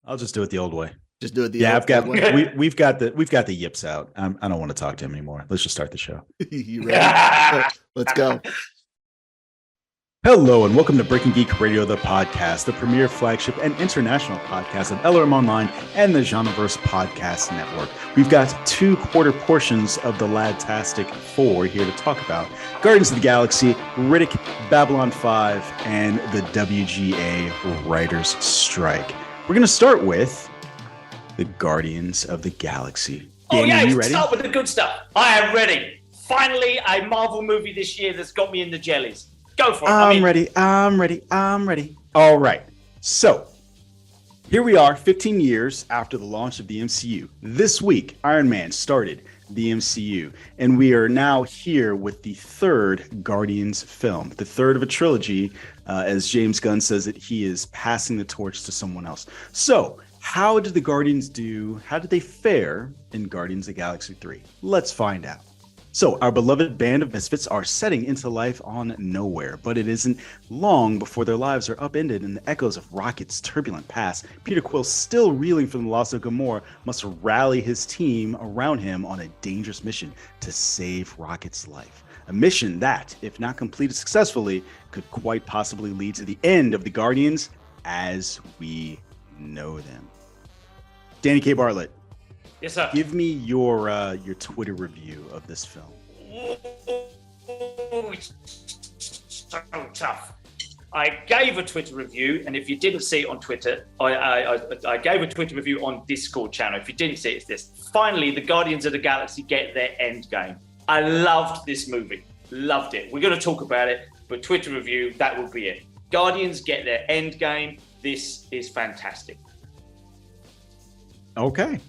I'll just do it the old way. Just do it the Yeah, old way. We've got the yips out. I don't want to talk to him anymore. Let's just start the show. You ready? Let's go. Hello and welcome to Breaking Geek Radio, the podcast, the premier flagship and international podcast of LRM Online and the Genreverse Podcast Network. We've got 2 quarter portions of the Ladtastic 4 here to talk about: Guardians of the Galaxy, Riddick, Babylon 5, and the WGA Writers' Strike. We're going to start with the Guardians of the Galaxy. Danny, you ready? Start with the good stuff. I am ready. Finally, a Marvel movie this year that's got me in the jellies. Go for it. I'm ready. All right. So here we are 15 years after the launch of the MCU. This week, Iron Man started the MCU, and we are now here with the 3rd Guardians film, the 3rd of a trilogy. As James Gunn says that he is passing the torch to someone else. So how did the Guardians do? How did they fare in Guardians of the Galaxy 3? Let's find out. So our beloved band of misfits are setting into life on nowhere, but it isn't long before their lives are upended in the echoes of Rocket's turbulent past. Peter Quill, still reeling from the loss of Gamora, must rally his team around him on a dangerous mission to save Rocket's life. A mission that, if not completed successfully, could quite possibly lead to the end of the Guardians as we know them. Danny K. Bartlett. Yes, sir. Give me your Twitter review of this film. Oh, it's so tough. I gave a Twitter review, and if you didn't see it on Twitter, I gave a Twitter review on Discord channel. If you didn't see it, it's this. Finally, the Guardians of the Galaxy get their end game. I loved this movie. Loved it. We're going to talk about it, but Twitter review, that will be it. Guardians get their end game. This is fantastic. Okay.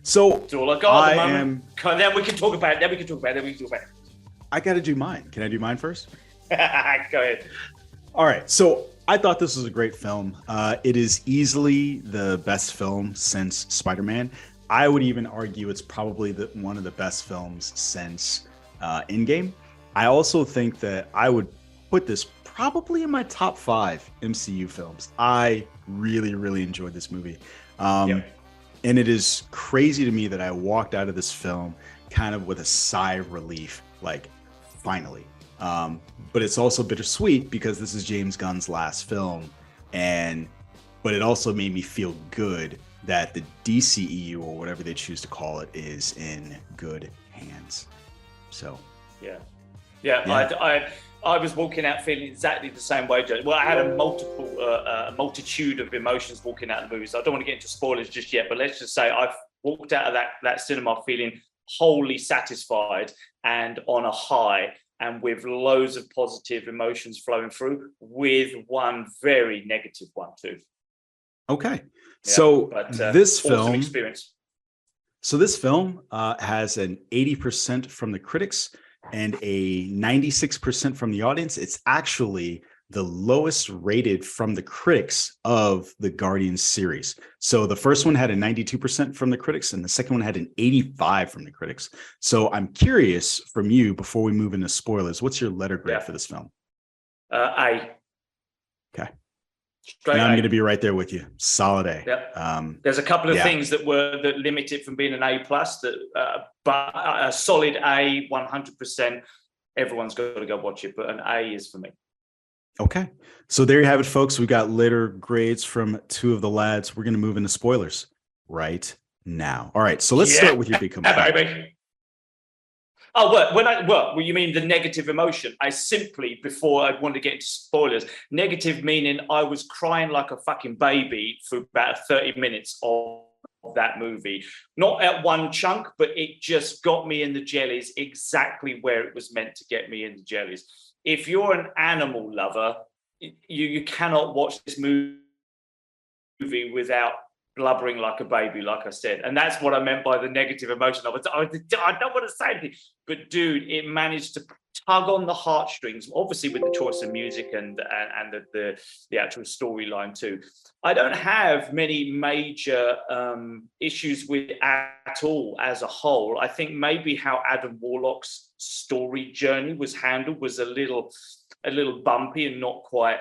So that's all I got at the moment. Then we can talk about it. I got to do mine. Can I do mine first? Go ahead. All right. So I thought this was a great film. It is easily the best film since Spider-Man. I would even argue it's probably one of the best films since Endgame. I also think that I would put this probably in my top 5 MCU films. I really, really enjoyed this movie. And it is crazy to me that I walked out of this film kind of with a sigh of relief, like, finally. But it's also bittersweet because this is James Gunn's last film. But it also made me feel good that the DCEU, or whatever they choose to call it, is in good hands. So, yeah. I was walking out feeling exactly the same way, Joe. Well, I had a multitude of emotions walking out of the movie, so I don't want to get into spoilers just yet, but let's just say I've walked out of that cinema feeling wholly satisfied and on a high, and with loads of positive emotions flowing through, with one very negative one too. Okay. So this awesome film experience. So this film has an 80% from the critics and a 96% from the audience. It's actually the lowest rated from the critics of the Guardians series. So the first one had a 92% from the critics, and the second one had an 85% from the critics. So I'm curious from you, before we move into spoilers, what's your letter grade for this film? A. Okay. Straight and I'm A. going to be right there with you. Solid A. Yep. There's a couple of things that limit it from being an A+, but a solid A, 100%. Everyone's got to go watch it, but an A is for me. Okay. So there you have it, folks. We got letter grades from 2 of the lads. We're going to move into spoilers right now. All right. So let's start with your big comeback. Baby. Oh, you mean the negative emotion? Before I wanted to get into spoilers, negative meaning I was crying like a fucking baby for about 30 minutes of that movie. Not at one chunk, but it just got me in the jellies exactly where it was meant to get me in the jellies. If you're an animal lover, you cannot watch this movie without blubbering like a baby, like I said. And that's what I meant by the negative emotion. I don't want to say anything, but dude, it managed to tug on the heartstrings, obviously with the choice of music and the actual storyline too. I don't have many major issues with it at all as a whole. I think maybe how Adam Warlock's story journey was handled was a little bumpy and not quite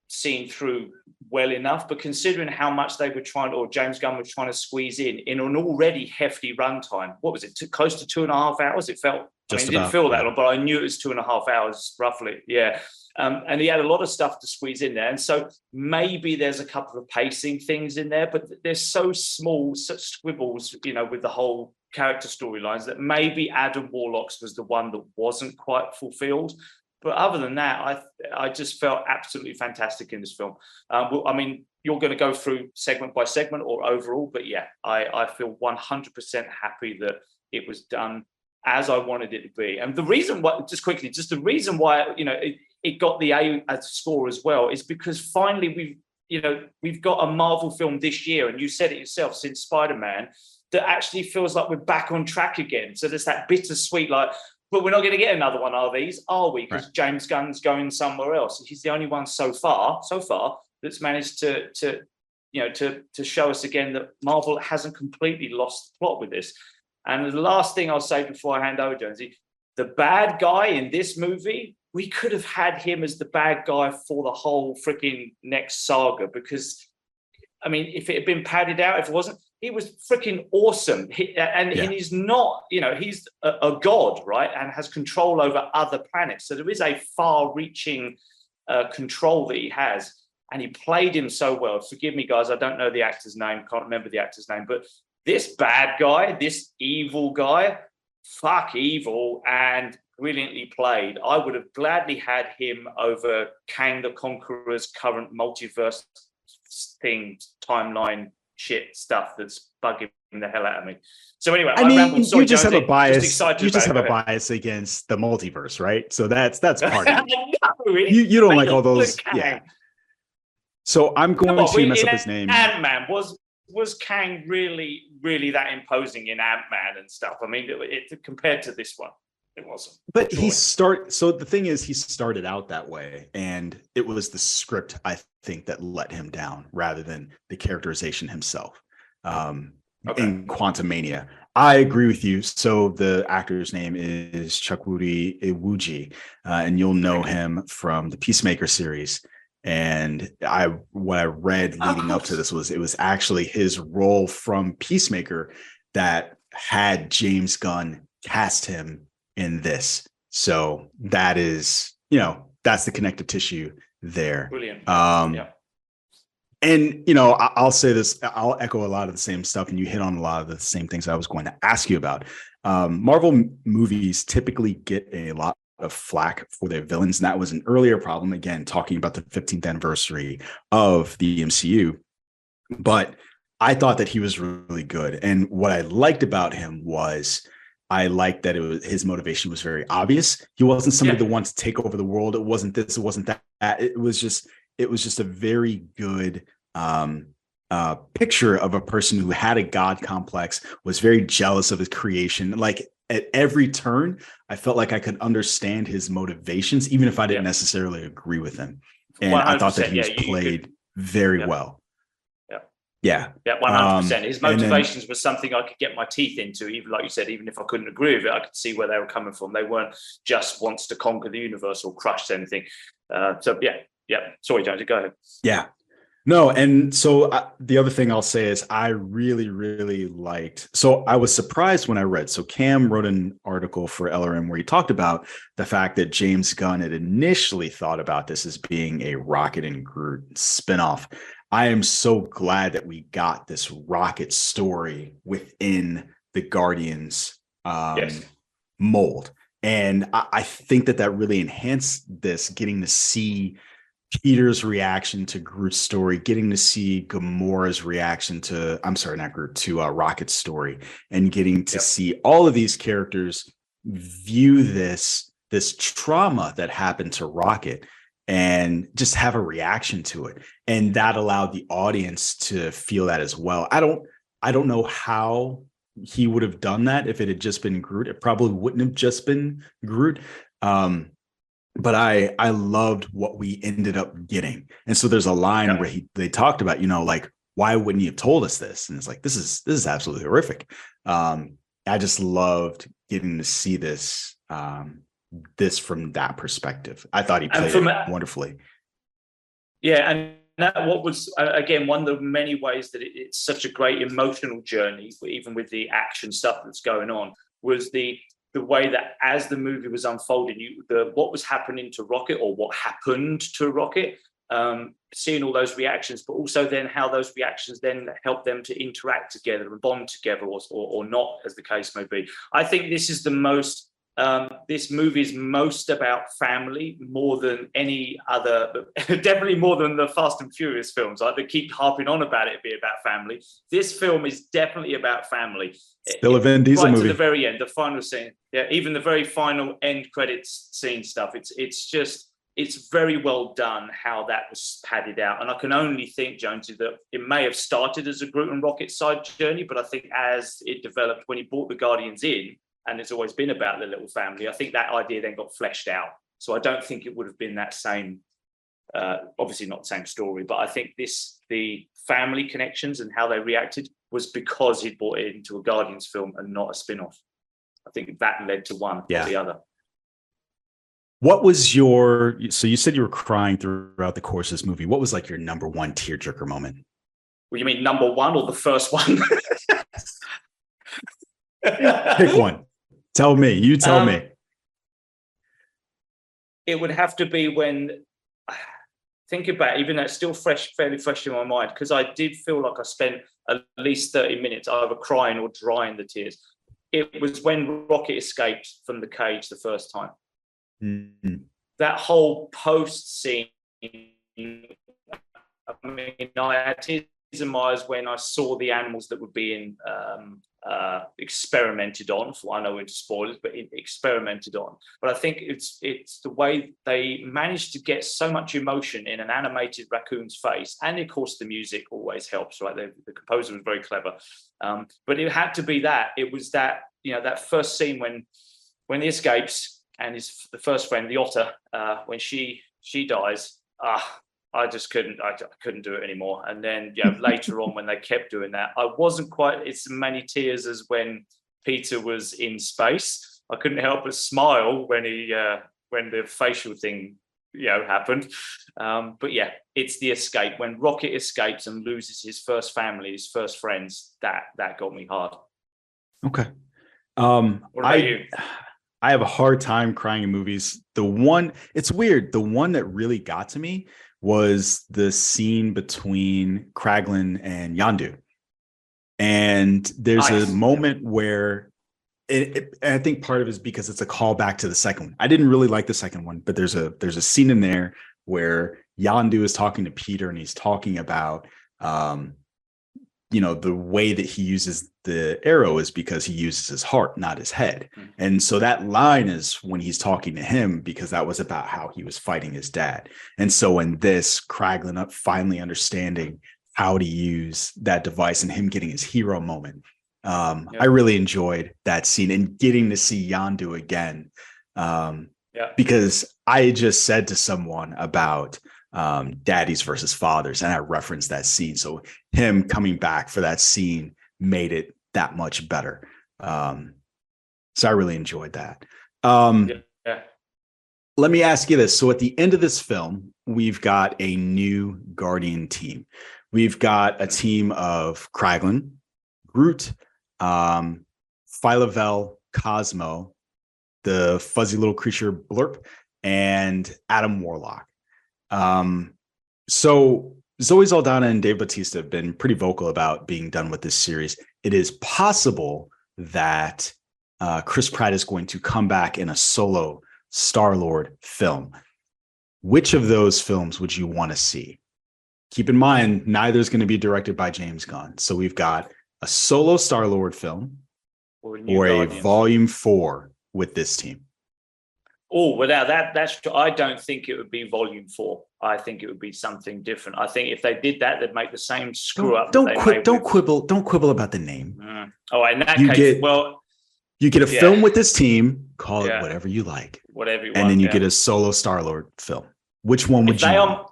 seen through well enough, but considering how much they were trying, or James Gunn was trying to squeeze in an already hefty runtime, what was it, close to 2.5 hours? It felt, it didn't feel that long, but I knew it was 2.5 hours roughly. Yeah. And he had a lot of stuff to squeeze in there. And so maybe there's a couple of pacing things in there, but they're so small, such squibbles, with the whole character storylines, that maybe Adam Warlock's was the one that wasn't quite fulfilled. But other than that, I just felt absolutely fantastic in this film. You're going to go through segment by segment or overall, but yeah, I feel 100% happy that it was done as I wanted it to be. And the reason why, the reason why, it got the A as score as well is because finally we've got a Marvel film this year, and you said it yourself, since Spider-Man, that actually feels like we're back on track again. So there's that bittersweet, but we're not going to get another one, are we? Because right. James Gunn's going somewhere else. He's the only one so far that's managed to show us again that Marvel hasn't completely lost the plot with this. And the last thing I'll say before I hand over, Jonesy, the bad guy in this movie, we could have had him as the bad guy for the whole freaking next saga, because, if it had been padded out, if it wasn't, he was freaking awesome. He's not, he's a god, right? And has control over other planets. So there is a far-reaching control that he has. And he played him so well. Forgive me, guys, I don't know the actor's name, can't remember the actor's name, but this bad guy, this evil guy, fuck evil, and brilliantly played. I would have gladly had him over Kang the Conqueror's current multiverse thing, timeline shit stuff that's bugging the hell out of me. So anyway, you just have a bias. You just have a bias against the multiverse, right? So that's part of it. You don't like all those, yeah. So I'm going to mess up his name. Ant-Man, was Kang really that imposing in Ant-Man and stuff? It compared to this one, it wasn't. But so the thing is, he started out that way, and it was the script, I think, that let him down rather than the characterization himself. In Quantumania, I agree with you. So the actor's name is Chukwudi Iwuji, and you'll know him from the Peacemaker series. And what I read leading up to this was it was actually his role from Peacemaker that had James Gunn cast him in this. So that is, that's the connective tissue there. Brilliant. Yeah. And, I'll say this, I'll echo a lot of the same stuff, and you hit on a lot of the same things I was going to ask you about. Marvel movies typically get a lot of flack for their villains, and that was an earlier problem, again talking about the 15th anniversary of the MCU. But I thought that he was really good, and what I liked about him was I liked that his motivation was very obvious. He wasn't somebody that wanted to take over the world. It wasn't this, it wasn't that. It was just a very good picture of a person who had a god complex, was very jealous of his creation. Like, at every turn, I felt like I could understand his motivations, even if I didn't necessarily agree with him. And I thought that he was played very well. Yeah. 100%. His motivations were something I could get my teeth into, even like you said, even if I couldn't agree with it, I could see where they were coming from. They weren't just wants to conquer the universe or crush anything. Sorry, Jonesy, go ahead. Yeah. No, and so the other thing I'll say is I really, really liked. So I was surprised when I read. So Cam wrote an article for LRM where he talked about the fact that James Gunn had initially thought about this as being a Rocket and Groot spinoff. I am so glad that we got this Rocket story within the Guardians mold. And I think that really enhanced this, getting to see Peter's reaction to Groot's story, getting to see Gamora's reaction to, Rocket's story, and getting to see all of these characters view this trauma that happened to Rocket and just have a reaction to it. And that allowed the audience to feel that as well. I don't know how he would have done that if it had just been Groot. It probably wouldn't have just been Groot. But I loved what we ended up getting. And so there's a line where they talked about, why wouldn't you have told us this? And it's like, this is absolutely horrific. I just loved getting to see this from that perspective. I thought he played it wonderfully. Yeah, and that what was again one of the many ways that it's such a great emotional journey, even with the action stuff that's going on, was the way that as the movie was unfolding, what was happening to Rocket, or what happened to Rocket, seeing all those reactions, but also then how those reactions then help them to interact together and bond together, or not, as the case may be. I think this is the most. This movie is most about family more than any other, definitely more than the Fast and Furious films. Like, they keep harping on about it being about family. This film is definitely about family. Still a Vin Diesel movie. To the very end, the final scene. Yeah, even the very final end credits scene stuff. It's very well done how that was padded out. And I can only think, Jonesy, that it may have started as a Groot and Rocket side journey, but I think as it developed, when he brought the Guardians in, and it's always been about the little family, I think that idea then got fleshed out. So I don't think it would have been that same, obviously not the same story, but I think the family connections and how they reacted was because he'd brought it into a Guardians film and not a spin-off. I think that led to one or the other. What was so you said you were crying throughout the course of this movie. What was like your number one tearjerker moment? Well, you mean number one or the first one? Pick one. Tell me. You tell me. It would have to be when, think about it, even though it's still fairly fresh in my mind, because I did feel like I spent at least 30 minutes either crying or drying the tears. It was when Rocket escaped from the cage the first time. Mm-hmm. That whole post scene, I mean, I had tears in my eyes when I saw the animals that were being experimented on. I know it's spoilers, but experimented on. But I think it's the way they managed to get so much emotion in an animated raccoon's face, and of course the music always helps, right? The composer was very clever, but it had to be that. It was that, that first scene when he escapes and the first friend, the otter, when she dies. I just couldn't do it anymore. And then later on, when they kept doing that, I wasn't quite as many tears as when Peter was in space. I couldn't help but smile when the facial thing happened. But yeah, it's the escape. When Rocket escapes and loses his first family, his first friends, that got me hard. Okay. What about you? I have a hard time crying in movies. It's weird. The one that really got to me was the scene between Kraglin and Yondu. And there's a moment where I think part of it is because it's a callback to the second one. I didn't really like the second one, but there's a scene in there where Yondu is talking to Peter, and he's talking about the way that he uses the arrow is because he uses his heart, not his head. Mm-hmm. And so that line is when he's talking to him, because that was about how he was fighting his dad. And so in this, Kraglin finally understanding how to use that device and him getting his hero moment. I really enjoyed that scene and getting to see Yondu again. Because I just said to someone about daddies versus fathers, and I referenced that scene. So him coming back for that scene made it that much better. So I really enjoyed that. Let me ask you this. So at the end of this film, we've got a new Guardian team. We've got a team of Kraglin, Groot, Phyla-Vell, Cosmo, the fuzzy little creature Blurp, and Adam Warlock. So Zoe Saldana and Dave Bautista have been pretty vocal about being done with this series. It is possible that Chris Pratt is going to come back in a solo Star-Lord film. Which of those films would you want to see? Keep in mind, neither is going to be directed by James Gunn. So we've got a solo Star-Lord film or a Volume 4 with this team. Oh, well, now that's true. I don't think it would be Volume 4. I think it would be something different. I think if they did that, they'd make the same screw up. Don't quibble about the name. Oh, in that case, you get a film with this team. Call it whatever you like, whatever you want, and then you get a solo Star-Lord film. Which one would you want?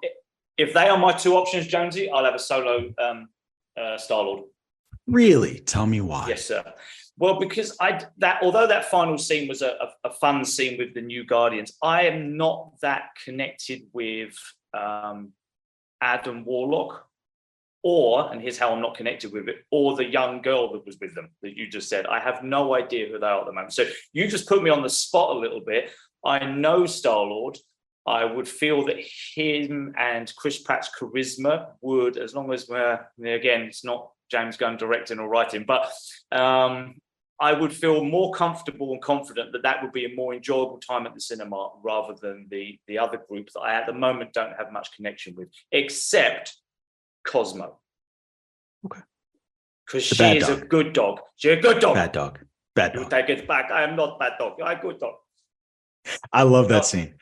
If they are my two options, Jonesy, I'll have a solo Star-Lord. Really? Tell me why. Yes, sir. Well, because although that final scene was a fun scene with the new Guardians, I am not that connected with Adam Warlock, or, and here's how I'm not connected with it, or the young girl that was with them that you just said. I have no idea who they are at the moment. So you just put me on the spot a little bit. I know Star-Lord. I would feel that him and Chris Pratt's charisma would, as long as again, it's not James Gunn directing or writing, but I would feel more comfortable and confident that that would be a more enjoyable time at the cinema rather than the other group that I at the moment don't have much connection with, except Cosmo. Okay. Because she is a good dog. She's a good dog. Bad dog. Bad dog. You take it back. I am not bad dog. I'm a good dog. I love that scene.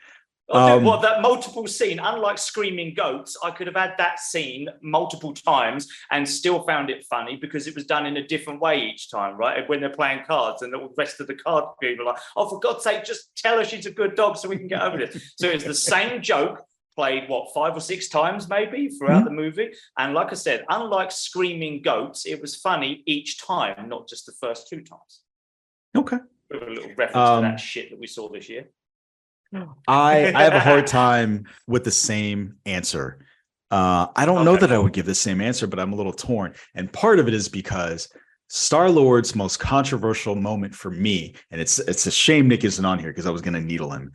Well, that multiple scene, unlike Screaming Goats, I could have had that scene multiple times and still found it funny because it was done in a different way each time, right? When they're playing cards and the rest of the card people are like, oh, for God's sake, just tell her she's a good dog so we can get over it. So it's the same joke played, 5 or 6 times maybe throughout the movie. And like I said, unlike Screaming Goats, it was funny each time, not just the first 2 times. Okay. A little reference to that shit that we saw this year. I have a hard time with the same answer. I don't know that I would give the same answer, but I'm a little torn. And part of it is because Star-Lord's most controversial moment for me, and it's a shame Nick isn't on here because I was going to needle him.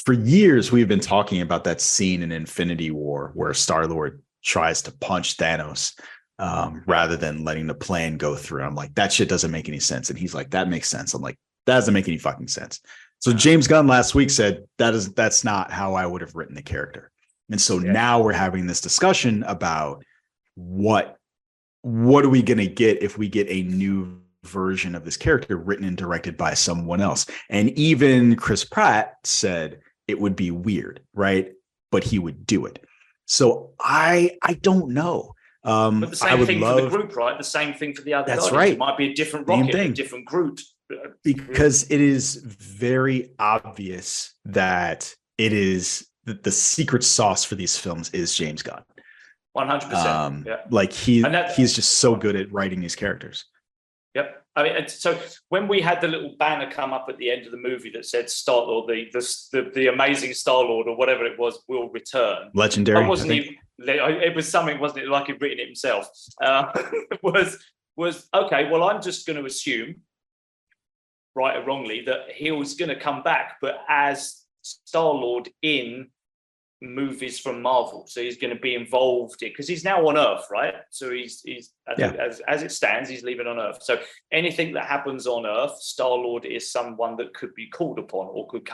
For years, we've been talking about that scene in Infinity War where Star-Lord tries to punch Thanos rather than letting the plan go through. I'm like, that shit doesn't make any sense. And he's like, that makes sense. I'm like, that doesn't make any fucking sense. So James Gunn last week said that's not how I would have written the character. And so now we're having this discussion about what are we going to get if we get a new version of this character written and directed by someone else. And even Chris Pratt said it would be weird, right? But he would do it. So I don't know. But the same thing for the group, right? The same thing for the other That's Guardians. right. It might be a different Rocket, a different Groot. Because it is very obvious that it is the secret sauce for these films is James Gunn. 100%. Yeah. Like he's just so good at writing these characters. Yep. I mean, so when we had the little banner come up at the end of the movie that said Star-Lord, the amazing Star-Lord or whatever it was will return. Legendary. It was something, wasn't it? Like he'd written it himself. Was okay. Well, I'm just going to assume, right or wrongly, that he was going to come back, but as Star-Lord in movies from Marvel. So he's going to be involved in, because he's now on Earth, right? So he's as it stands, he's leaving on Earth. So anything that happens on Earth, Star-Lord is someone that could be called upon or could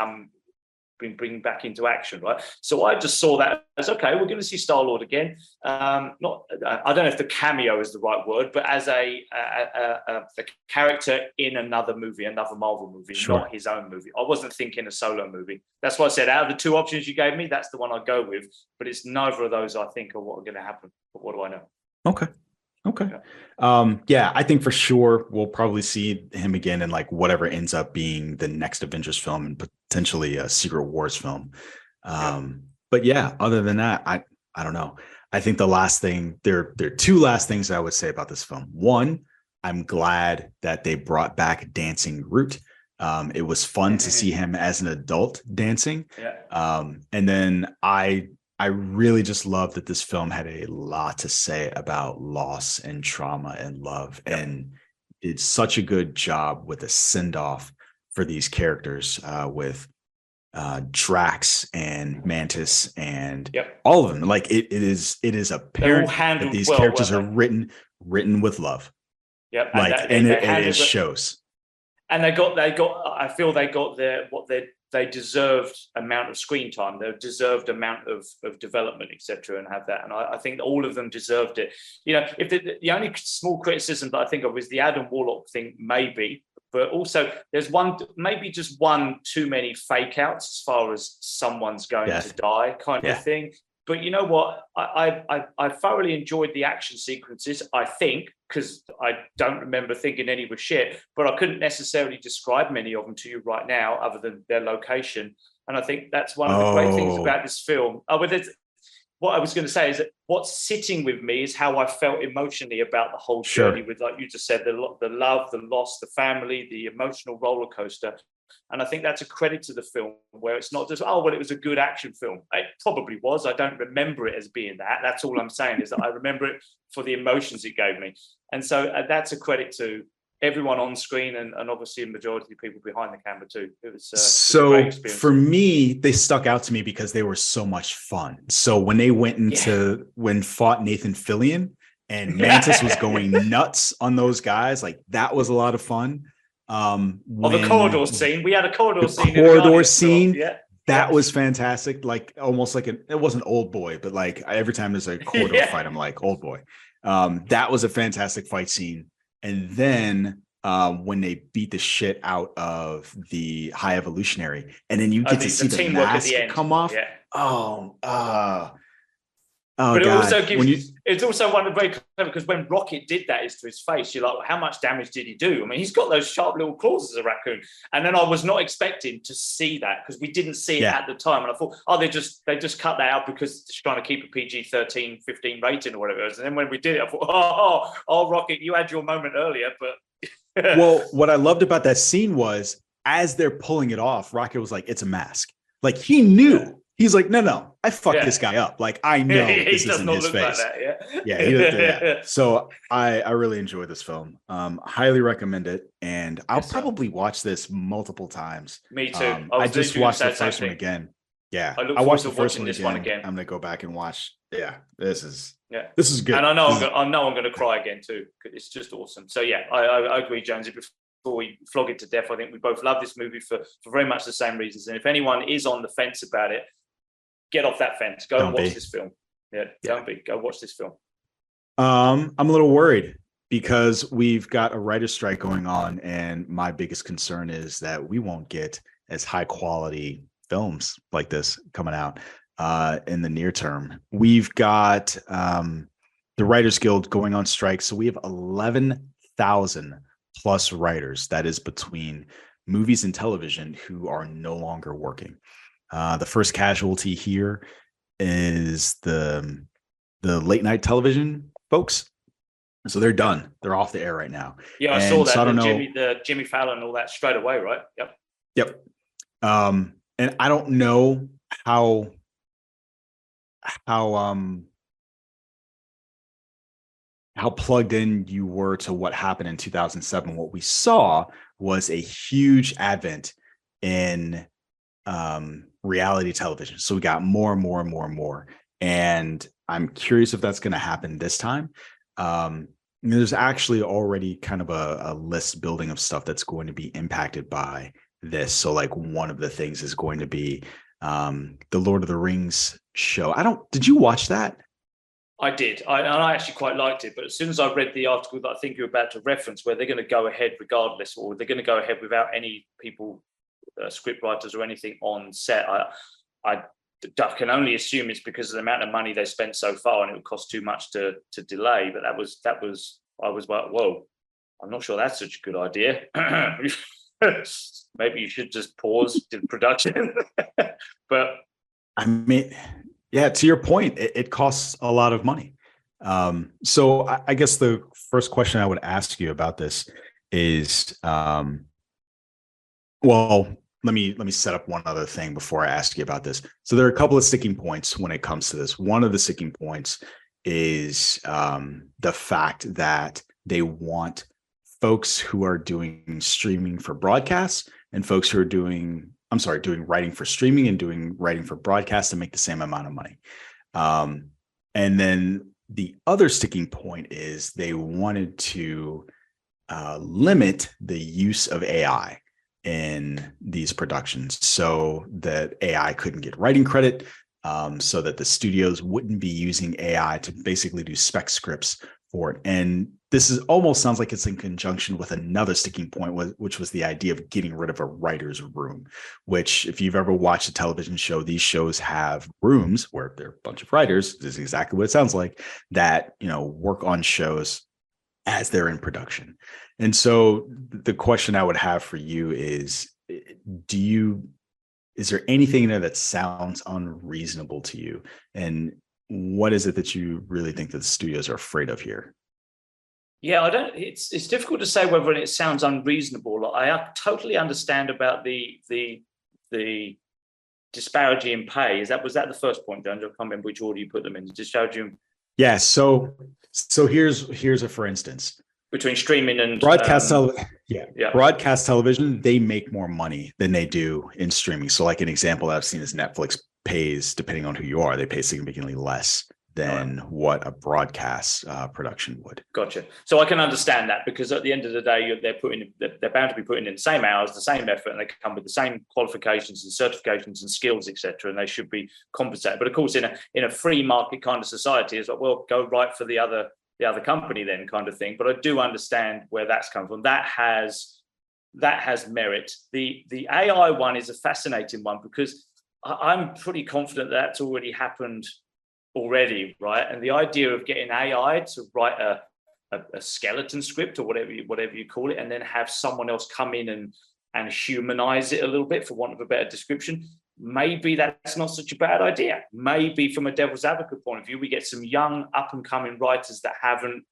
bring back into action, right? So I just saw that as, okay, we're going to see Star-Lord again. I don't know if the cameo is the right word, but as a character in another movie, another Marvel movie, not his own movie. I wasn't thinking a solo movie. That's why I said out of the 2 options you gave me, that's the one I'd go with. But it's neither of those I think are what are going to happen. But what do I know? Okay. I think for sure we'll probably see him again in like whatever ends up being the next Avengers film and potentially a Secret Wars film. But yeah, other than that, I don't know. I think the last thing, there are 2 last things I would say about this film. One, I'm glad that they brought back Dancing Groot. It was fun to see him as an adult dancing. And then I really just love that this film had a lot to say about loss and trauma and love, and did such a good job with a send-off for these characters with Drax and Mantis and all of them. Like it is apparent that these characters are written with love. Yep, and it shows. And they got. I feel they got they deserved amount of screen time. They deserved amount of development, etc., and have that. And I think all of them deserved it. You know, if the only small criticism that I think of is the Adam Warlock thing, maybe, but also there's maybe just one too many fake outs as far as someone's going to die kind of thing. But you know what? I thoroughly enjoyed the action sequences, I think, because I don't remember thinking any were shit, but I couldn't necessarily describe many of them to you right now other than their location. And I think that's one of the great things about this film. What I was going to say is that what's sitting with me is how I felt emotionally about the whole journey with, like you just said, the love, the loss, the family, the emotional roller coaster. And I think that's a credit to the film, where it's not just, oh, well, it was a good action film. It probably was. I don't remember it as being that. That's all I'm saying, is that I remember it for the emotions it gave me. And so that's a credit to everyone on screen, and obviously a majority of people behind the camera too. It was so a great experience. For me, they stuck out to me because they were so much fun. So when they went into when fought Nathan Fillion and Mantis was going nuts on those guys, like that was a lot of fun. The corridor scene. We had a corridor scene. Corridor scene. Yeah. That was fantastic. Like almost like it wasn't Old Boy, but like every time there's a corridor fight, I'm like Old Boy. That was a fantastic fight scene. And then when they beat the shit out of the High Evolutionary, and then you get to see the mask come off. Yeah. But it also gives it's also one of the very clever, because when Rocket did that is to his face, you're like, well, how much damage did he do? I mean, he's got those sharp little claws as a raccoon. And then I was not expecting to see that, because we didn't see it at the time. And I thought, oh, they just cut that out because they're trying to keep a PG-13, 15 rating or whatever it was. And then when we did it, I thought, oh, Rocket, you had your moment earlier, but well, what I loved about that scene was as they're pulling it off, Rocket was like, it's a mask. Like he knew. Yeah. He's like, no, I fucked this guy up. Like I know this isn't his face. Like that, So I really enjoyed this film. Highly recommend it, and I'll probably watch this multiple times. Me too. I just watched the first one again. Yeah, I watched the first one again. I'm gonna go back and watch. Yeah, this is good. And I know I'm gonna cry again too. It's just awesome. So yeah, I agree, Jonesy. Before we flog it to death, I think we both love this movie for very much the same reasons. And if anyone is on the fence about it, get off that fence. Go and watch this film. Don't be. Go watch this film. I'm a little worried because we've got a writer's strike going on, and my biggest concern is that we won't get as high quality films like this coming out in the near term. We've got the Writers Guild going on strike, so we have 11,000 plus writers. That is between movies and television who are no longer working. The first casualty here is the late night television folks. So they're done. They're off the air right now. Yeah, I saw that. So I don't know. The Jimmy Fallon and all that straight away, right? Yep. And I don't know how plugged in you were to what happened in 2007. What we saw was a huge advent in reality television. So we got more and more and more and more. And I'm curious if that's going to happen this time. There's actually already kind of a list building of stuff that's going to be impacted by this. So like one of the things is going to be the Lord of the Rings show. Did you watch that? I did. I actually quite liked it. But as soon as I read the article that I think you're about to reference, where they're going to go ahead regardless, or they're going to go ahead without any people, script writers or anything on set, I can only assume it's because of the amount of money they spent so far, and it would cost too much to delay. But that was I was like, whoa, I'm not sure that's such a good idea. Maybe you should just pause the production. But I mean, yeah, to your point, it costs a lot of money. So I guess the first question I would ask you about this is, well, let me set up one other thing before I ask you about this. So there are a couple of sticking points when it comes to this. One of the sticking points is the fact that they want folks who are doing streaming for broadcast and folks who are doing writing for streaming and doing writing for broadcast to make the same amount of money. And then the other sticking point is they wanted to limit the use of AI in these productions so that AI couldn't get writing credit, so that the studios wouldn't be using AI to basically do spec scripts for it. And this is almost sounds like it's in conjunction with another sticking point, which was the idea of getting rid of a writer's room, which if you've ever watched a television show, these shows have rooms where there are a bunch of writers. This is exactly what it sounds like, that, work on shows as they're in production. And so the question I would have for you is, is there anything in there that sounds unreasonable to you? And what is it that you really think that the studios are afraid of here? Yeah, I don't. It's difficult to say whether it sounds unreasonable. I totally understand about the disparity in pay. Was that the first point, John? I can't remember which order you put them in. Disparity. Yeah. So here's a for instance. Between streaming and broadcast broadcast television, they make more money than they do in streaming. So like an example that I've seen is Netflix pays, depending on who you are, they pay significantly less than what a broadcast production would. Gotcha. So I can understand that, because at the end of the day, they're bound to be putting in the same hours, the same effort, and they come with the same qualifications and certifications and skills, etc. And they should be compensated. But of course, in a free market kind of society, it's like, well, go right for the other company then, kind of thing. But I do understand where that's come from. That has merit. The AI one is a fascinating one, because I'm pretty confident that's already happened already, right? And the idea of getting AI to write a skeleton script or whatever you call it, and then have someone else come in and humanize it a little bit, for want of a better description, maybe that's not such a bad idea. Maybe from a devil's advocate point of view, we get some young up and coming writers that haven't,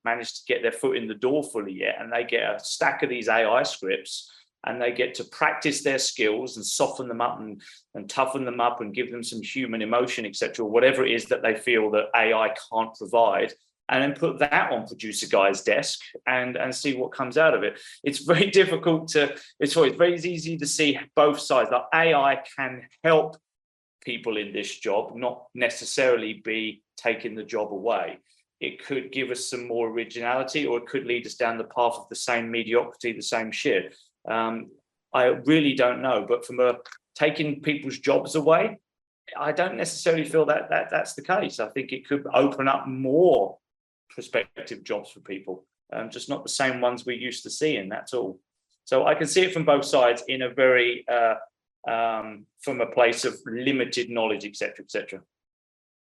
managed to get their foot in the door fully yet, and they get a stack of these AI scripts, and they get to practice their skills and soften them up and toughen them up and give them some human emotion, etc., whatever it is that they feel that AI can't provide, and then put that on producer guy's desk and see what comes out of it. It's very difficult it's very easy to see both sides. Like, AI can help people in this job, not necessarily be taking the job away. It could give us some more originality, or it could lead us down the path of the same mediocrity, the same shit. I really don't know, but from taking people's jobs away, I don't necessarily feel that's the case. I think it could open up more prospective jobs for people, just not the same ones we're used to seeing. That's all. So I can see it from both sides in a very from a place of limited knowledge, etc., etc.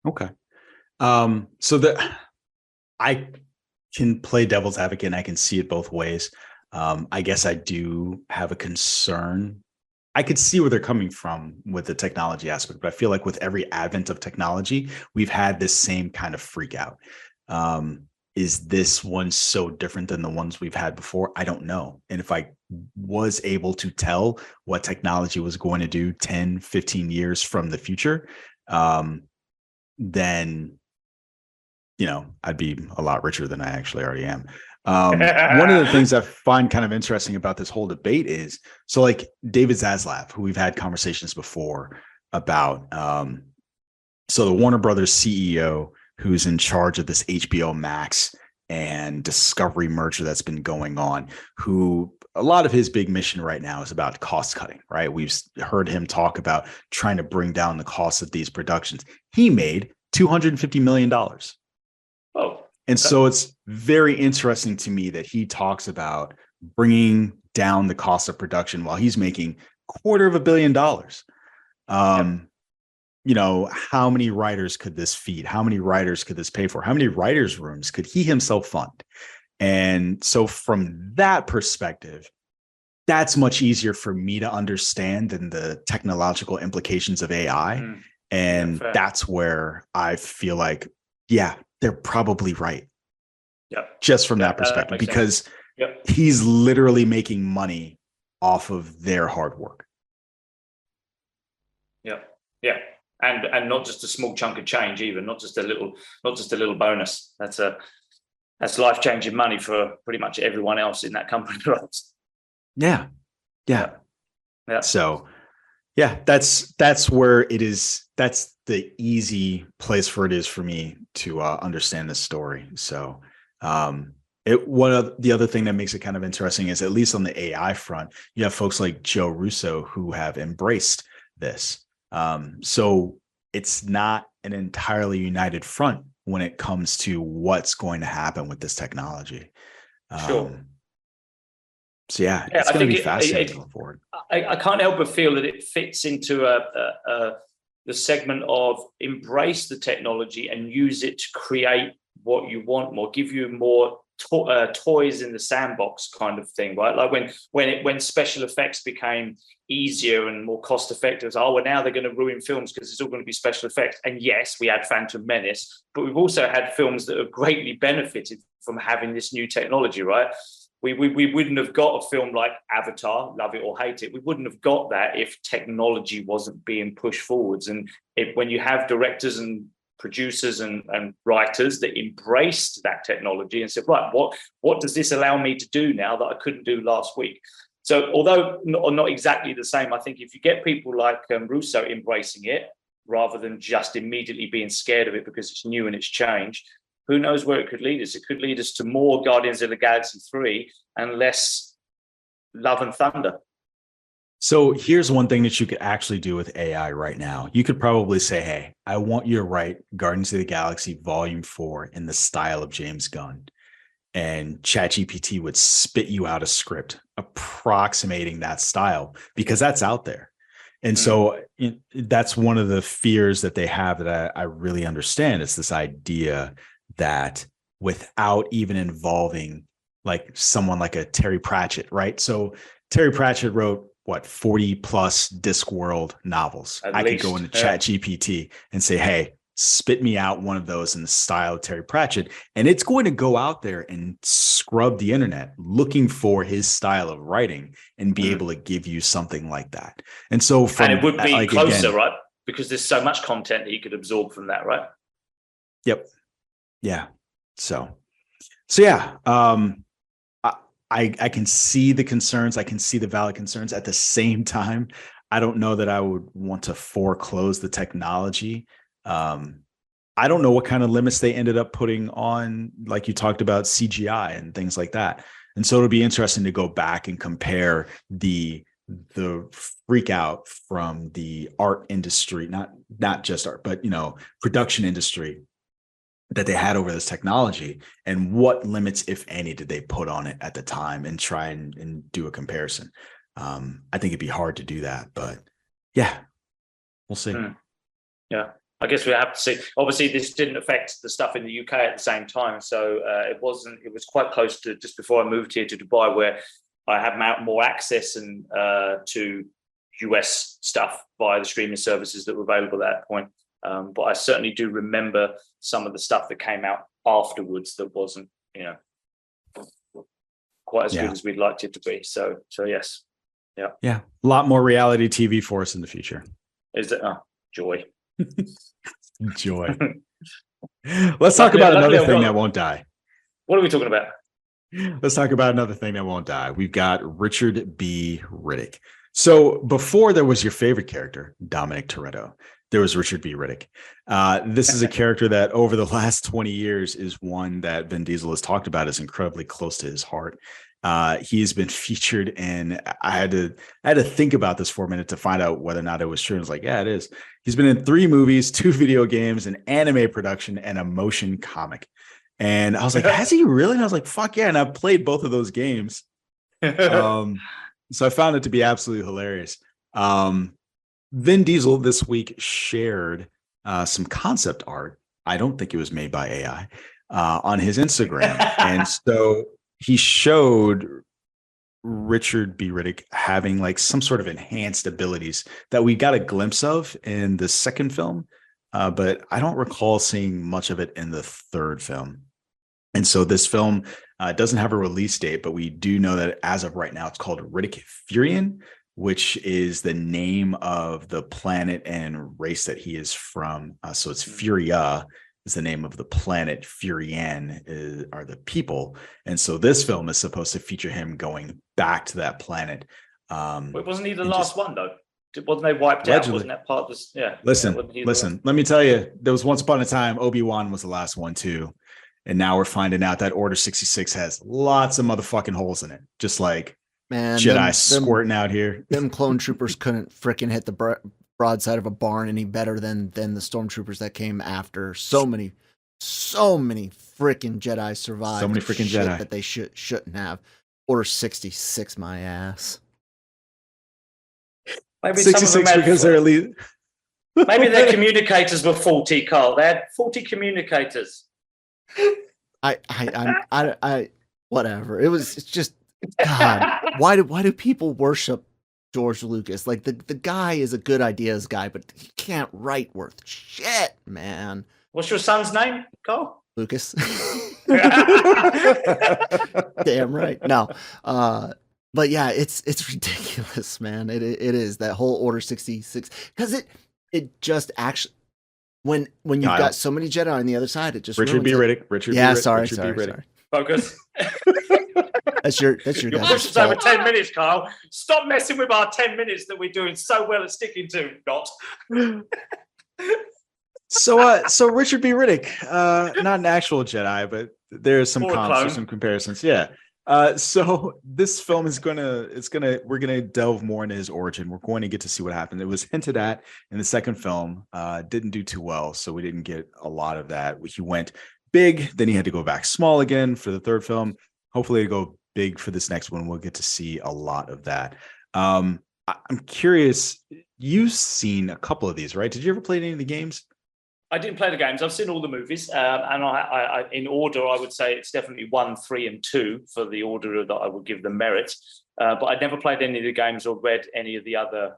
Okay. So that I can play devil's advocate, and I can see it both ways. I guess I do have a concern. I could see where they're coming from with the technology aspect, but I feel like with every advent of technology, we've had this same kind of freak out. Is this one so different than the ones we've had before? I don't know. And if I was able to tell what technology was going to do 10, 15 years from the future, then, I'd be a lot richer than I actually already am. One of the things I find kind of interesting about this whole debate is, so like David Zaslav, who we've had conversations before about, so the Warner Brothers CEO, who's in charge of this HBO Max and Discovery merger that's been going on, who a lot of his big mission right now is about cost cutting, right? We've heard him talk about trying to bring down the cost of these productions. He made $250 million. Oh. And so it's very interesting to me that he talks about bringing down the cost of production while he's making $250 million. How many writers could this feed? How many writers could this pay for? How many writers' rooms could he himself fund? And so from that perspective, that's much easier for me to understand than the technological implications of AI. And that's where I feel like, yeah, they're probably right. Yep. Just from that perspective, because he's literally making money off of their hard work. Yeah. Yeah. And not just a small chunk of change, even not just a little bonus. That's life-changing money for pretty much everyone else in that company. Yeah. So yeah, that's where it is. That's the easy place for it is for me to understand this story. So one of the other thing that makes it kind of interesting is, at least on the AI front, you have folks like Joe Russo who have embraced this. So it's not an entirely united front when it comes to what's going to happen with this technology. Sure. So yeah, it's going to be fascinating going forward. I can't help but feel that it fits into the segment of embrace the technology and use it to create what you want more, give you more toys in the sandbox kind of thing, right? Like when special effects became easier and more cost effective, now they're going to ruin films because it's all going to be special effects. And yes, we had Phantom Menace, but we've also had films that have greatly benefited from having this new technology, right? We wouldn't have got a film like Avatar, love it or hate it. We wouldn't have got that if technology wasn't being pushed forwards. And when you have directors and producers and writers that embraced that technology and said, right, what does this allow me to do now that I couldn't do last week? So although not exactly the same, I think if you get people like Russo embracing it rather than just immediately being scared of it because it's new and it's changed, who knows where it could lead us? It could lead us to more Guardians of the Galaxy 3 and less Love and Thunder. So here's one thing that you could actually do with AI right now. You could probably say, hey, I want you to write Guardians of the Galaxy Volume 4 in the style of James Gunn. And ChatGPT would spit you out a script approximating that style because that's out there. And so that's one of the fears that they have that I really understand. It's this idea that without even involving like someone like a Terry Pratchett, right? So Terry Pratchett wrote 40 plus Discworld novels. I could go into ChatGPT and say, hey, spit me out one of those in the style of Terry Pratchett. And it's going to go out there and scrub the internet looking for his style of writing and be able to give you something like that. And so and it would be closer, right? Because there's so much content that you could absorb from that, right? Yep. Yeah. So yeah. I can see the concerns. I can see the valid concerns. At the same time, I don't know that I would want to foreclose the technology. I don't know what kind of limits they ended up putting on, like you talked about, CGI and things like that. And so it'll be interesting to go back and compare the freak out from the art industry, not just art, but production industry that they had over this technology, and what limits, if any, did they put on it at the time, and try and do a comparison. I think it'd be hard to do that, but yeah, we'll see. Yeah, I guess we have to see. Obviously, this didn't affect the stuff in the UK at the same time, so it was quite close to just before I moved here to Dubai, where I had more access and to US stuff via the streaming services that were available at that point. But I certainly do remember some of the stuff that came out afterwards that wasn't, quite as good as we'd liked it to be. So yes. Yeah. A lot more reality TV for us in the future. Is it? Oh, joy. Joy. Let's talk about another thing that won't die. What are we talking about? Let's talk about another thing that won't die. We've got Richard B. Riddick. So before there was your favorite character, Dominic Toretto, there was Richard B. Riddick. This is a character that over the last 20 years is one that Vin Diesel has talked about as incredibly close to his heart. He has been featured in, I had to think about this for a minute to find out whether or not it was true. And I was like, yeah, it is. He's been in 3 movies, 2 video games, an anime production, and a motion comic. And I was like, has he really? And I was like, fuck yeah. And I've played both of those games. So I found it to be absolutely hilarious. Vin Diesel this week shared some concept art. I don't think it was made by AI on his Instagram. And so he showed Richard B. Riddick having like some sort of enhanced abilities that we got a glimpse of in the second film. But I don't recall seeing much of it in the third film. And so this film doesn't have a release date, but we do know that as of right now, it's called Riddick Furyan, which is the name of the planet and race that he is from. So it's Furya is the name of the planet. Furyan are the people. And so this film is supposed to feature him going back to that planet. Wasn't he the last one, though? Wasn't they wiped out? Wasn't that part of this? Yeah. Listen, let me tell you, there was once upon a time, Obi-Wan was the last one too. And now we're finding out that Order 66 has lots of motherfucking holes in it. Just like Jedi squirting out here. Them clone troopers couldn't freaking hit the broadside of a barn any better than the stormtroopers that came after. So many freaking Jedi survived. So many freaking Jedi that they shouldn't have. Order 66, my ass. Maybe 66 because they're elite. Maybe their communicators were faulty, Carl. They had faulty communicators. I whatever. It's just God. Why do people worship George Lucas? Like the guy is a good ideas guy, but he can't write worth shit, man. What's your son's name, Carl? Lucas. Damn right. No. But yeah, it's ridiculous, man. It is that whole Order 66 because it just actually when you've got so many Jedi on the other side, it just Richard B. Riddick. Richard B. Riddick. Focus. That's your You're pushing us over 10 minutes, Carl. Stop messing with our 10 minutes that we're doing so well at sticking to. Not. So Richard B. Riddick, not an actual Jedi, but there's some comps or some comparisons. Yeah. So this film we're gonna delve more into his origin. We're going to get to see what happened. It was hinted at in the second film, didn't do too well, so we didn't get a lot of that. He went big, then he had to go back small again for the third film. Hopefully to go big for this next one. We'll get to see a lot of that. I'm curious, you've seen a couple of these, right? Did you ever play any of the games? I didn't play the games. I've seen all the movies, and I in order, I would say it's definitely 1, 3, and 2 for the order that I would give them merit. But I'd never played any of the games or read any of the other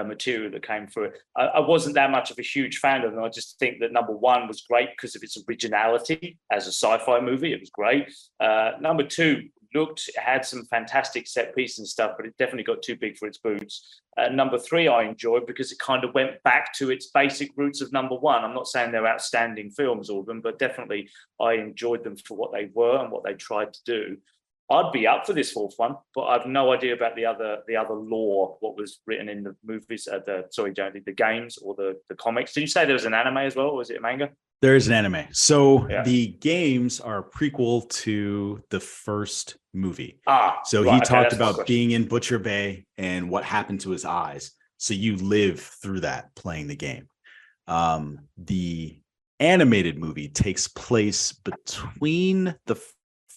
material that came through it. I wasn't that much of a huge fan of them. I just think that number 1 was great because of its originality as a sci-fi movie. It was great. Number 2 had some fantastic set pieces and stuff, but it definitely got too big for its boots. Number 3 I enjoyed because it kind of went back to its basic roots of number 1. I'm not saying they're outstanding films, all of them, but definitely I enjoyed them for what they were and what they tried to do. I'd be up for this 4th one, but I've no idea about the other lore, what was written in the movies, the games or the comics. Did you say there was an anime as well, or was it a manga? There is an anime. So the games are a prequel to the first movie. He talked about being in Butcher Bay and what happened to his eyes. So you live through that playing the game. The animated movie takes place between the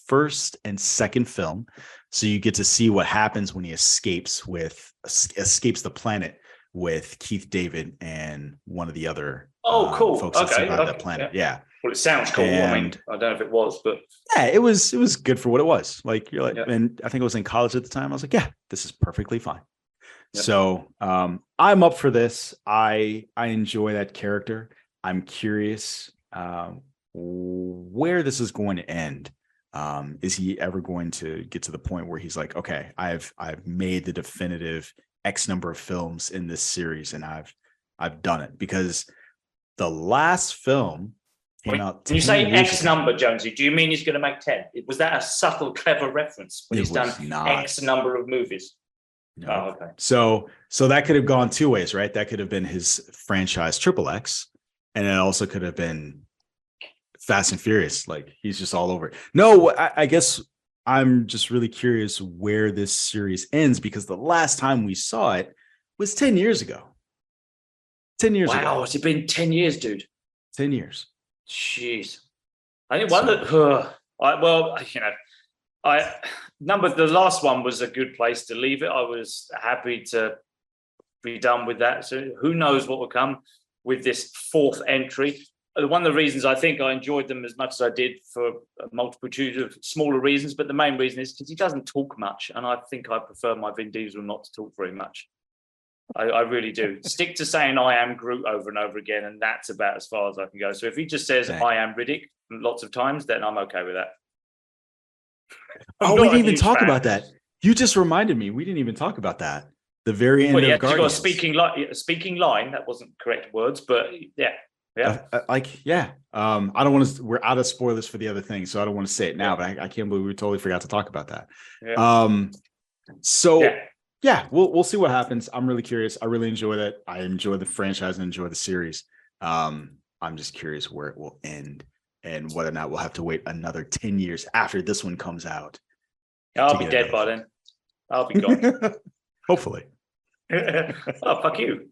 first and second film. So you get to see what happens when he escapes the planet with Keith David and one of the other folks that survived that planet. Yeah. Well, it sounds cool. I mean, I don't know if it was, but yeah, it was good for what it was. Like you're like, and I think I was in college at the time. I was like, yeah, this is perfectly fine. Yep. So I'm up for this. I enjoy that character. I'm curious where this is going to end. Is he ever going to get to the point where he's like, okay, I've made the definitive X number of films in this series and I've done it? Because the last film came out. When you say X number, Jonesy, do you mean he's going to make 10? Was that a subtle, clever reference when he's done X number of movies? No. Oh, okay. So that could have gone two ways, right? That could have been his franchise XXX, and it also could have been Fast and Furious. Like he's just all over it. No, I guess I'm just really curious where this series ends, because the last time we saw it was 10 years ago. 10 years ago. Wow, has it been 10 years, dude? 10 years. Jeez. I think one that, the last one was a good place to leave it. I was happy to be done with that. So who knows what will come with this fourth entry. One of the reasons I think I enjoyed them as much as I did, for a multitude of smaller reasons, but the main reason is because he doesn't talk much, and I think I prefer my Vin Diesel not to talk very much. I really do. Stick to saying I am Groot over and over again, and that's about as far as I can go. So if he just says I am Riddick lots of times, then I'm okay with that. We didn't even talk about that. You just reminded me. We didn't even talk about that. The very end of Guardians. You got a speaking line. That wasn't correct words, but yeah. Yeah. I don't want to, we're out of spoilers for the other thing, so I don't want to say it now, but I can't believe we totally forgot to talk about that. Yeah. We'll see what happens. I'm really curious. I really enjoy that. I enjoy the franchise and enjoy the series. I'm just curious where it will end and whether or not we'll have to wait another 10 years after this one comes out. I'll be dead by then. I'll be gone. Hopefully. Oh, fuck you.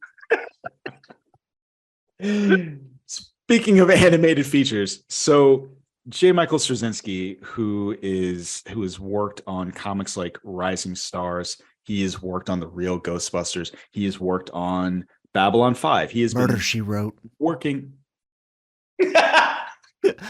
Speaking of animated features, so J. Michael Straczynski, who has worked on comics like Rising Stars, he has worked on the real Ghostbusters, he has worked on Babylon 5. He has Murder, She Wrote. Working.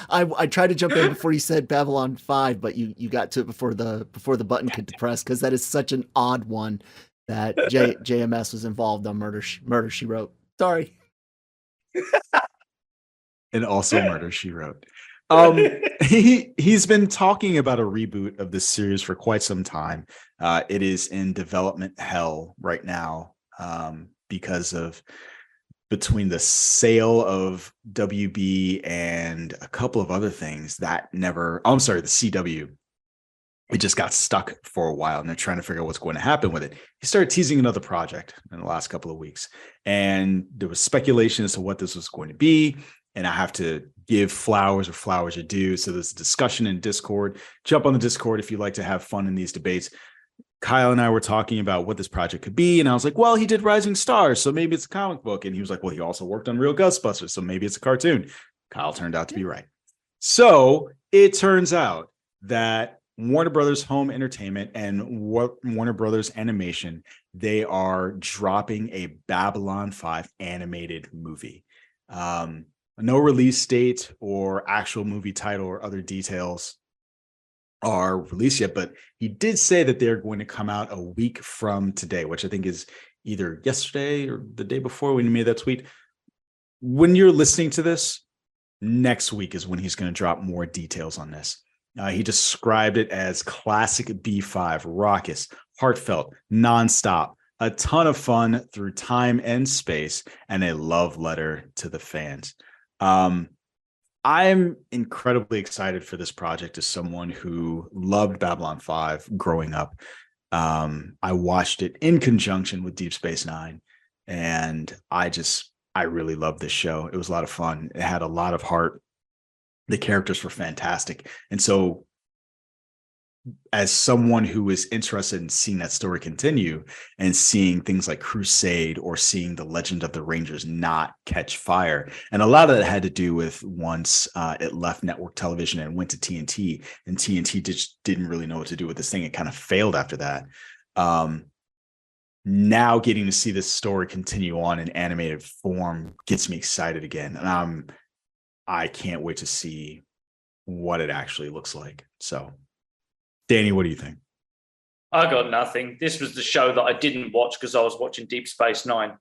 I tried to jump in before you said Babylon 5, but you got to it before the button could press, because that is such an odd one that JMS was involved on Murder She Wrote. Sorry. And also Murder She Wrote. He's been talking about a reboot of this series for quite some time. It is in development hell right now, because of between the sale of WB and a couple of other things that never, the CW, it just got stuck for a while, and they're trying to figure out what's going to happen with it. He started teasing another project in the last couple of weeks, and there was speculation as to what this was going to be. And I have to give flowers are due. So there's a discussion in Discord. Jump on the Discord if you'd like to have fun in these debates. Kyle and I were talking about what this project could be. And I was like, well, he did Rising Stars, so maybe it's a comic book. And he was like, well, he also worked on Real Ghostbusters, so maybe it's a cartoon. Kyle turned out to be right. So it turns out that Warner Brothers Home Entertainment and Warner Brothers Animation, they are dropping a Babylon 5 animated movie. No release date or actual movie title or other details are released yet, but he did say that they're going to come out a week from today, which I think is either yesterday or the day before when he made that tweet. When you're listening to this, next week is when he's going to drop more details on this. He described it as classic B5, raucous, heartfelt, nonstop, a ton of fun through time and space, and a love letter to the fans. I'm incredibly excited for this project as someone who loved Babylon 5 growing up. I watched it in conjunction with Deep Space Nine, and I really loved this show. It was a lot of fun. It had a lot of heart. The characters were fantastic. And so as someone who is interested in seeing that story continue and seeing things like Crusade or seeing the Legend of the Rangers not catch fire, and a lot of that had to do with once it left network television and went to TNT, and TNT just didn't really know what to do with this thing. It kind of failed after that. Now getting to see this story continue on in animated form gets me excited again. And I can't wait to see what it actually looks like. So Danny, what do you think? I got nothing. This was the show that I didn't watch because I was watching Deep Space Nine.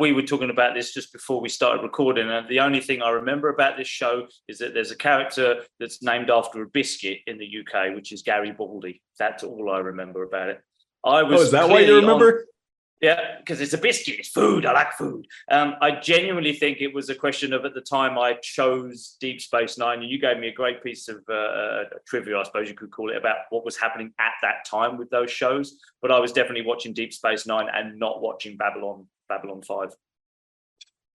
We were talking about this just before we started recording, and the only thing I remember about this show is that there's a character that's named after a biscuit in the UK, which is Garibaldi. That's all I remember about it. Is that why you remember? Yeah, because it's a biscuit. It's food. I like food. I genuinely think it was a question of, at the time I chose Deep Space Nine, and you gave me a great piece of trivia, I suppose you could call it, about what was happening at that time with those shows. But I was definitely watching Deep Space Nine and not watching Babylon 5.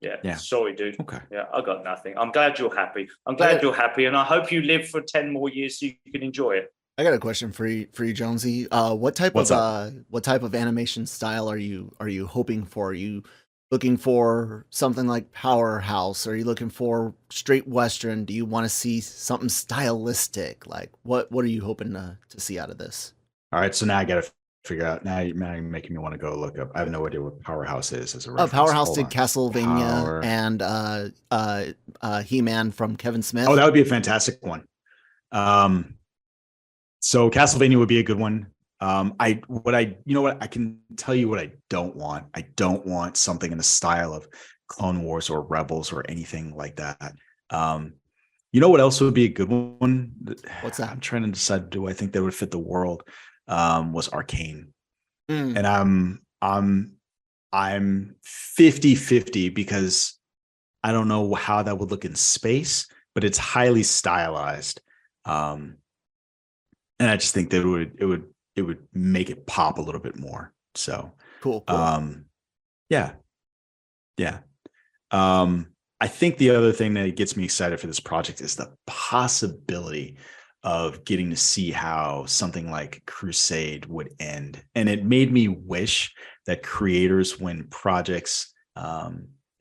Yeah. Sorry, dude. Okay. Yeah, I got nothing. I'm glad you're happy. You're happy, and I hope you live for 10 more years so you can enjoy it. I got a question for you, Jonesy. What type of animation style are you hoping for? Are you looking for something like Powerhouse? Are you looking for straight Western? Do you want to see something stylistic? Like what are you hoping to see out of this? All right, so now I got to figure out. Now you're making me want to go look up. I have no idea what Powerhouse is as a reference. Powerhouse did Castlevania and He-Man from Kevin Smith. Oh, that would be a fantastic one. So Castlevania would be a good one. I can tell you what I don't want. I don't want something in the style of Clone Wars or Rebels or anything like that. You know what else would be a good one? What's that? I'm trying to decide, do I think that would fit the world? Was Arcane. And I'm 50-50 because I don't know how that would look in space, but it's highly stylized. And I just think that it would make it pop a little bit more. So cool. Yeah. I think the other thing that gets me excited for this project is the possibility of getting to see how something like Crusade would end. And it made me wish that creators, when projects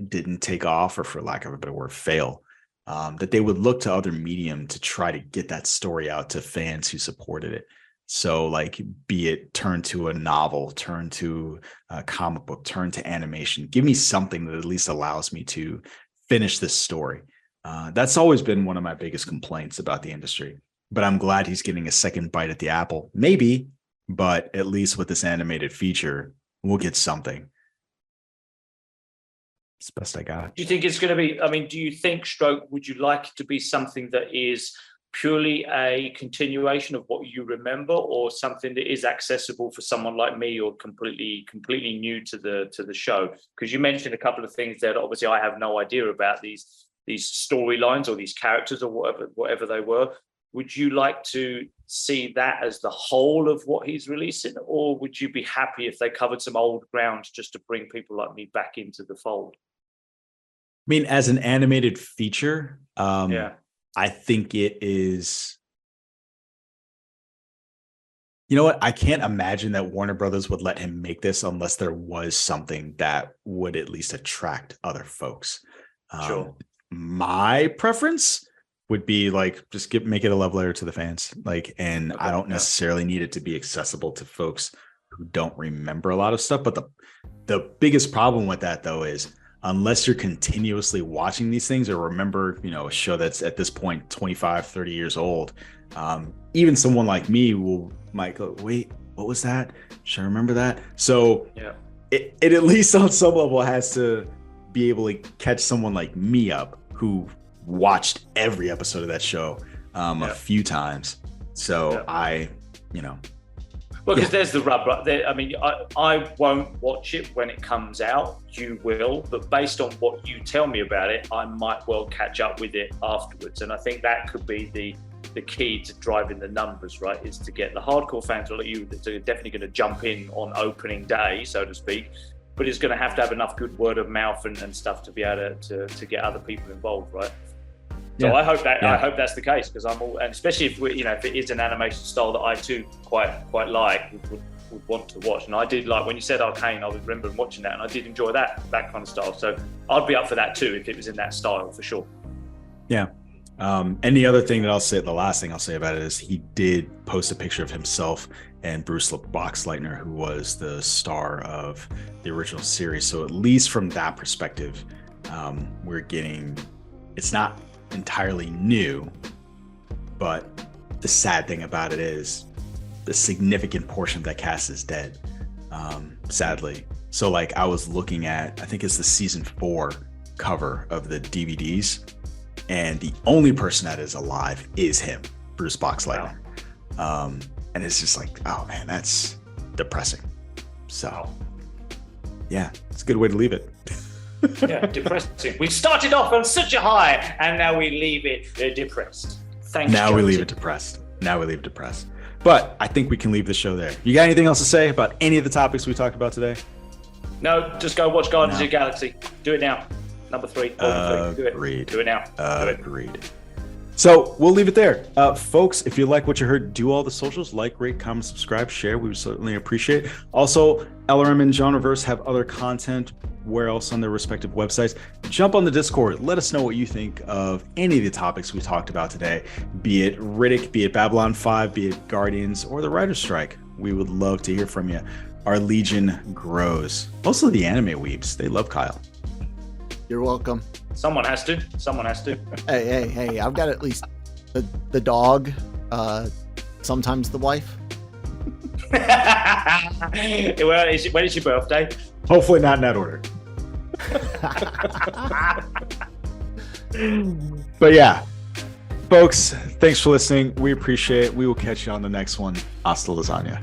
didn't take off, or for lack of a better word, fail, that they would look to other medium to try to get that story out to fans who supported it. So like, be it turn to a novel, turn to a comic book, turn to animation, give me something that at least allows me to finish this story. That's always been one of my biggest complaints about the industry. But I'm glad he's getting a second bite at the apple. Maybe, but at least with this animated feature, we'll get something. It's the best I got. Do you think it's going to be, do you think, would you like it to be something that is purely a continuation of what you remember, or something that is accessible for someone like me or completely new to the show? Because you mentioned a couple of things there that obviously I have no idea about, these storylines or these characters or whatever they were. Would you like to see that as the whole of what he's releasing, or would you be happy if they covered some old ground just to bring people like me back into the fold? I mean, as an animated feature, I think it is. You know what? I can't imagine that Warner Brothers would let him make this unless there was something that would at least attract other folks. Sure. My preference would be like, just make it a love letter to the fans. And I don't necessarily need it to be accessible to folks who don't remember a lot of stuff. But the biggest problem with that, though, is unless you're continuously watching these things or remember, a show that's at this point 25, 30 years old, even someone like me might go, wait, what was that? Should I remember that? So it at least on some level has to be able to catch someone like me up who watched every episode of that show a few times. So Well, because there's the rub right there. I won't watch it when it comes out. You will, but based on what you tell me about it, I might well catch up with it afterwards. And I think that could be the key to driving the numbers, right? Is to get the hardcore fans like you that are definitely going to jump in on opening day, so to speak. But it's going to have enough good word of mouth and stuff to be able to get other people involved, right? So I hope that's the case, because I'm all, and especially if if it is an animation style that I too quite like, would want to watch. And I did like when you said Arcane, I remember watching that, and I did enjoy that kind of style. So I'd be up for that too if it was in that style for sure. Yeah. And the other thing that the last thing I'll say about it is he did post a picture of himself and Bruce Boxleitner, who was the star of the original series. So at least from that perspective, we're getting, it's not entirely new, but the sad thing about it is the significant portion of that cast is dead, sadly. So I was looking at, I think it's the season 4 cover of the DVDs, and the only person that is alive is him, Bruce Boxleitner. Wow. And it's just oh man, that's depressing. So yeah, it's a good way to leave it. Yeah, depressing. We started off on such a high, and now we leave it depressed. Thanks. Now we leave it depressed. But I think we can leave the show there. You got anything else to say about any of the topics we talked about today? No, just go watch Guardians of the Galaxy. Do it now. Number 3. Agreed. Do it now. Agreed. So we'll leave it there. Folks, if you like what you heard, do all the socials, rate, comment, subscribe, share. We would certainly appreciate it. Also, LRM and Genreverse have other content where else on their respective websites. Jump on the Discord. Let us know what you think of any of the topics we talked about today, be it Riddick, be it Babylon 5, be it Guardians, or the Writer's Strike. We would love to hear from you. Our legion grows. Mostly the anime weebs. They love Kyle. You're welcome. Someone has to. Hey, I've got at least the dog, sometimes the wife. When is your birthday? Hopefully not in that order. But yeah, folks, thanks for listening. We appreciate it. We will catch you on the next one. Hasta lasagna.